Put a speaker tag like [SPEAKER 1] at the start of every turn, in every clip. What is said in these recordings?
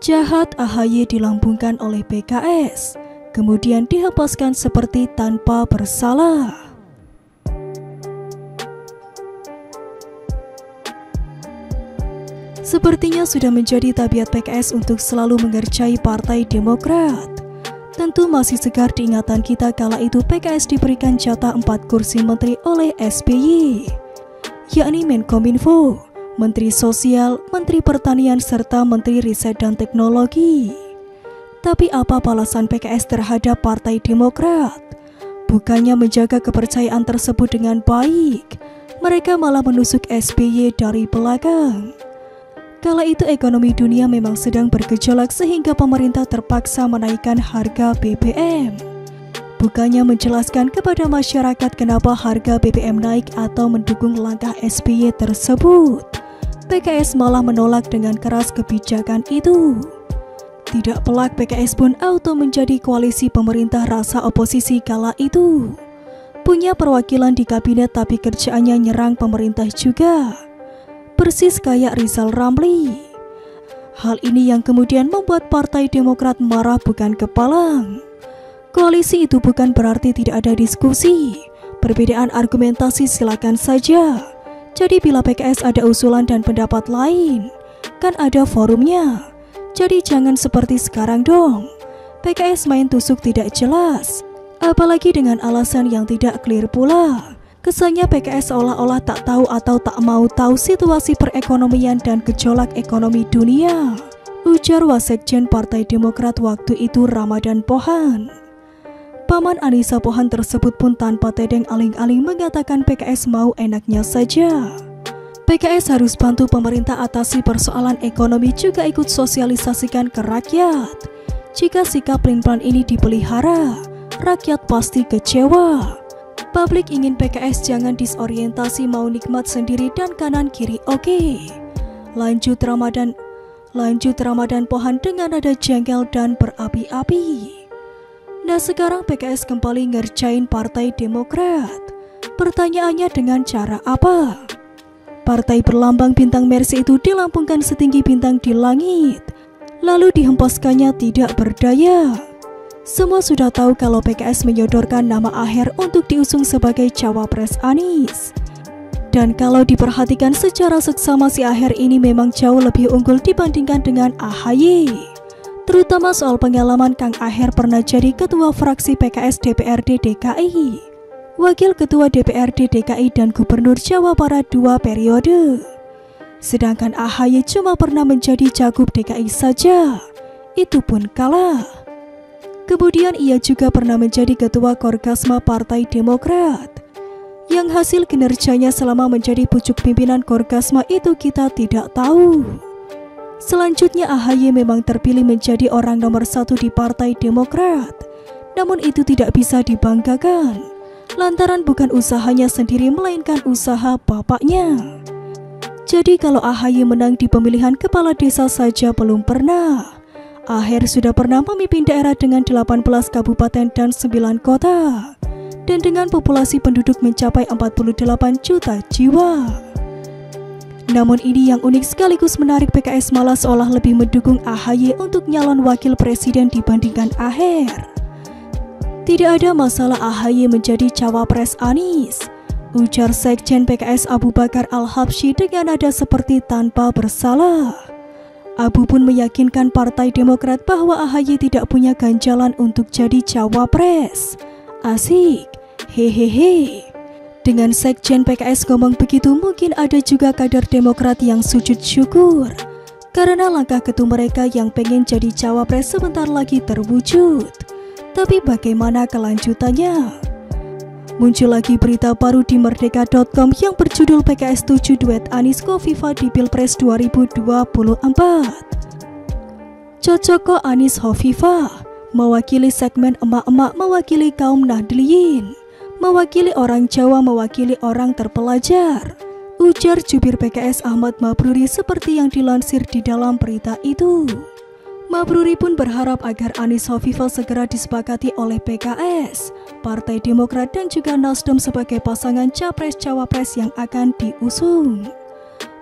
[SPEAKER 1] Jahat AHY dilambungkan oleh PKS, kemudian dihempaskan seperti tanpa bersalah. Sepertinya sudah menjadi tabiat PKS untuk selalu mengerjai Partai Demokrat. Tentu masih segar diingatan kita kala itu PKS diberikan jatah 4 kursi menteri oleh SBY, yakni Menkominfo, Menteri Sosial, Menteri Pertanian, serta Menteri Riset dan Teknologi. Tapi apa balasan PKS terhadap Partai Demokrat? Bukannya menjaga kepercayaan tersebut dengan baik, mereka malah menusuk SBY dari belakang. Kala itu ekonomi dunia memang sedang bergejolak sehingga pemerintah terpaksa menaikkan harga BBM. Bukannya menjelaskan kepada masyarakat kenapa harga BBM naik atau mendukung langkah SBY tersebut, PKS malah menolak dengan keras kebijakan itu. Tidak pelak PKS pun auto menjadi koalisi pemerintah rasa oposisi kala itu. Punya perwakilan di kabinet tapi kerjaannya nyerang pemerintah juga. Persis kayak Rizal Ramli. Hal ini yang kemudian membuat Partai Demokrat marah bukan kepalang. Koalisi itu bukan berarti tidak ada diskusi. Perbedaan argumentasi silakan saja. Jadi bila PKS ada usulan dan pendapat lain, kan ada forumnya. Jadi jangan seperti sekarang dong. PKS main tusuk tidak jelas, apalagi dengan alasan yang tidak clear pula. Kesannya PKS seolah-olah tak tahu atau tak mau tahu situasi perekonomian dan gejolak ekonomi dunia, ujar Wasekjen Partai Demokrat waktu itu Ramadan Pohan. Paman Anissa Pohan tersebut pun tanpa tedeng aling-aling mengatakan PKS mau enaknya saja. PKS harus bantu pemerintah atasi persoalan ekonomi, juga ikut sosialisasikan ke rakyat. Jika sikap pelin-pelan ini dipelihara, rakyat pasti kecewa. Publik ingin PKS jangan disorientasi mau nikmat sendiri dan kanan kiri, oke. Lanjut Ramadan Pohan dengan nada jengkel dan berapi-api. Nah sekarang PKS kembali ngerjain Partai Demokrat. Pertanyaannya dengan cara apa? Partai berlambang bintang Mercy itu dilambungkan setinggi bintang di langit, lalu dihempaskannya tidak berdaya. Semua sudah tahu kalau PKS menyodorkan nama Aher untuk diusung sebagai cawapres Anies. Dan kalau diperhatikan secara seksama si Aher ini memang jauh lebih unggul dibandingkan dengan AHY. Terutama soal pengalaman Kang Aher pernah jadi ketua fraksi PKS DPRD DKI, wakil ketua DPRD DKI dan gubernur Jawa Barat 2 periode. Sedangkan AHY cuma pernah menjadi cagup DKI saja, itu pun kalah. Kemudian ia juga pernah menjadi ketua Korgasma Partai Demokrat. Yang hasil kinerjanya selama menjadi pucuk pimpinan Korgasma itu kita tidak tahu. Selanjutnya AHY memang terpilih menjadi orang nomor 1 di Partai Demokrat. Namun itu tidak bisa dibanggakan, lantaran bukan usahanya sendiri melainkan usaha bapaknya. Jadi kalau AHY menang di pemilihan kepala desa saja belum pernah. Aher sudah pernah memimpin daerah dengan 18 kabupaten dan 9 kota, dan dengan populasi penduduk mencapai 48 juta jiwa. Namun ini yang unik sekaligus menarik, PKS malah seolah lebih mendukung AHY untuk nyalon wakil presiden dibandingkan Aher. Tidak ada masalah AHY menjadi cawapres Anies, ujar Sekjen PKS Abu Bakar Al-Habsyi dengan nada seperti tanpa bersalah. Abu pun meyakinkan Partai Demokrat bahwa AHY tidak punya ganjalan untuk jadi cawapres. Asik, hehehe. Dengan Sekjen PKS ngomong begitu, mungkin ada juga kader Demokrat yang sujud syukur karena langkah ketum mereka yang pengen jadi cawapres sebentar lagi terwujud. Tapi bagaimana kelanjutannya? Muncul lagi berita baru di merdeka.com yang berjudul PKS 7 duet Anies Khofifa di Pilpres 2024. Cocok kok Anies Khofifa, mewakili segmen emak-emak, mewakili kaum Nahdliyin, mewakili orang Jawa, mewakili orang terpelajar, ujar jubir PKS Ahmad Mabruri seperti yang dilansir di dalam berita itu. Mabruri pun berharap agar Anies Khofifa segera disepakati oleh PKS, Partai Demokrat dan juga Nasdem sebagai pasangan capres-cawapres yang akan diusung.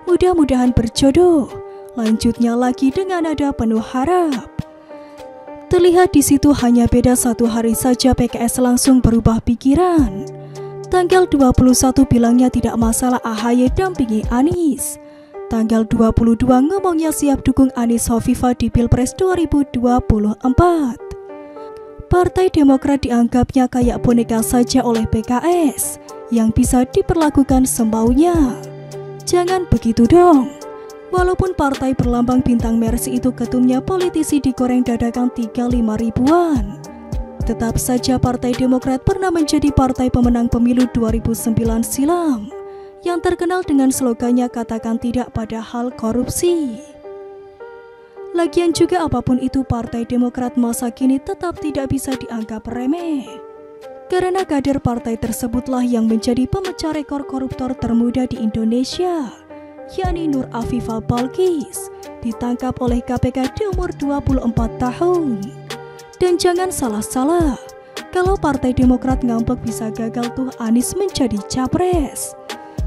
[SPEAKER 1] Mudah-mudahan berjodoh. Lanjutnya lagi dengan nada penuh harap. Terlihat di situ hanya beda 1 hari saja PKS langsung berubah pikiran. Tanggal 21 bilangnya tidak masalah AHY dampingi Anies. Tanggal 22 ngomongnya siap dukung Anies Hovifah di Pilpres 2024. Partai Demokrat dianggapnya kayak boneka saja oleh PKS yang bisa diperlakukan semaunya. Jangan begitu dong. Walaupun partai berlambang bintang Mercy itu ketumnya politisi digoreng dadakan 35 ribuan, tetap saja Partai Demokrat pernah menjadi partai pemenang pemilu 2009 silam yang terkenal dengan slogannya katakan tidak pada hal korupsi. Lagian juga apapun itu Partai Demokrat masa kini tetap tidak bisa dianggap remeh. Karena kader partai tersebutlah yang menjadi pemecah rekor koruptor termuda di Indonesia, yakni Nur Afifah Balqis, ditangkap oleh KPK di umur 24 tahun. Dan jangan salah-salah, kalau Partai Demokrat ngambek bisa gagal tuh Anies menjadi capres.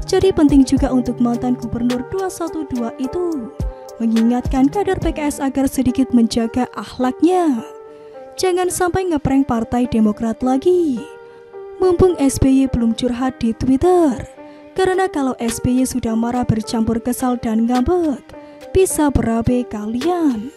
[SPEAKER 1] Jadi penting juga untuk mantan gubernur 212 itu mengingatkan kader PKS agar sedikit menjaga akhlaknya. Jangan sampai ngeprank Partai Demokrat lagi. Mumpung SBY belum curhat di Twitter. Karena kalau SBY sudah marah bercampur kesal dan ngambek, bisa berabe kalian.